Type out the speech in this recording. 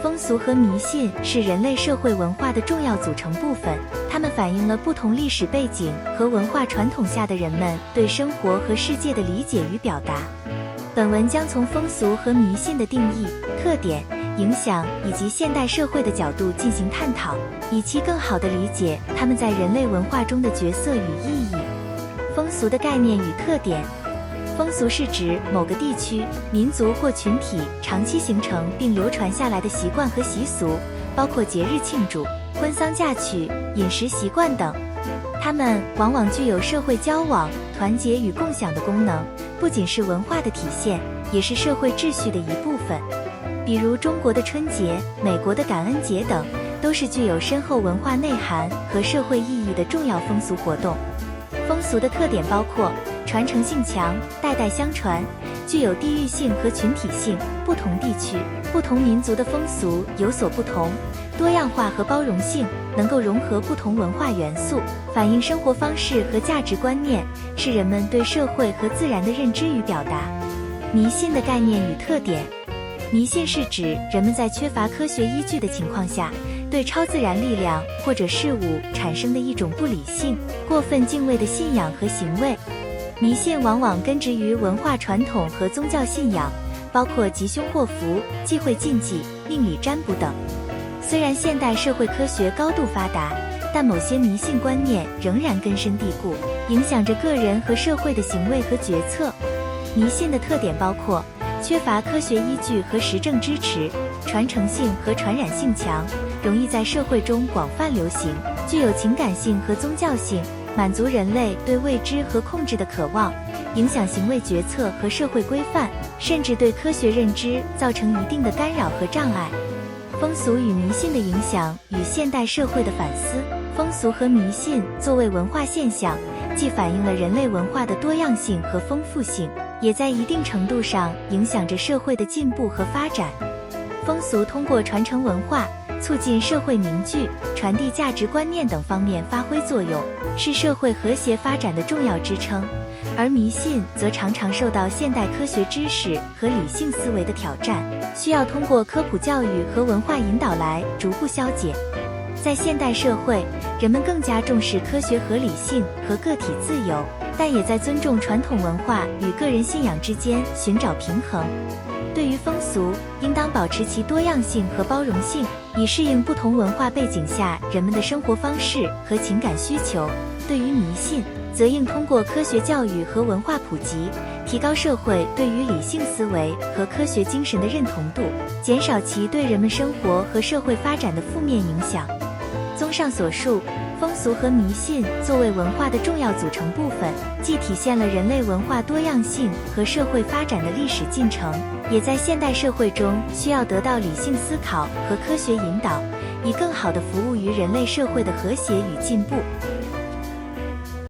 风俗和迷信是人类社会文化的重要组成部分，它们反映了不同历史背景和文化传统下的人们对生活和世界的理解与表达。本文将从风俗和迷信的定义、特点、影响以及现代社会的角度进行探讨，以期更好地理解它们在人类文化中的角色与意义。风俗的概念与特点。风俗是指某个地区、民族或群体长期形成并流传下来的习惯和习俗，包括节日庆祝、婚丧嫁娶、饮食习惯等。它们往往具有社会交往、团结与共享的功能，不仅是文化的体现，也是社会秩序的一部分。比如中国的春节、美国的感恩节等，都是具有深厚文化内涵和社会意义的重要风俗活动。风俗的特点包括传承性强，代代相传，具有地域性和群体性，不同地区、不同民族的风俗有所不同，多样化和包容性，能够融合不同文化元素，反映生活方式和价值观念，是人们对社会和自然的认知与表达。迷信的概念与特点。迷信是指人们在缺乏科学依据的情况下，对超自然力量或者事物产生的一种不理性、过分敬畏的信仰和行为。迷信往往根植于文化传统和宗教信仰，包括吉凶祸福、忌讳禁忌、命理占卜等。虽然现代社会科学高度发达，但某些迷信观念仍然根深蒂固，影响着个人和社会的行为和决策。迷信的特点包括缺乏科学依据和实证支持，传承性和传染性强，容易在社会中广泛流行，具有情感性和宗教性，满足人类对未知和控制的渴望，影响行为决策和社会规范，甚至对科学认知造成一定的干扰和障碍。风俗与迷信的影响与现代社会的反思。风俗和迷信作为文化现象，既反映了人类文化的多样性和丰富性，也在一定程度上影响着社会的进步和发展。风俗通过传承文化、促进社会凝聚、传递价值观念等方面发挥作用，是社会和谐发展的重要支撑。而迷信则常常受到现代科学知识和理性思维的挑战，需要通过科普教育和文化引导来逐步消解。在现代社会，人们更加重视科学合理性和个体自由，但也在尊重传统文化与个人信仰之间寻找平衡。对于风俗，应当保持其多样性和包容性，以适应不同文化背景下人们的生活方式和情感需求。对于迷信，则应通过科学教育和文化普及，提高社会对于理性思维和科学精神的认同度，减少其对人们生活和社会发展的负面影响。综上所述，风俗和迷信作为文化的重要组成部分，既体现了人类文化多样性和社会发展的历史进程，也在现代社会中需要得到理性思考和科学引导，以更好地服务于人类社会的和谐与进步。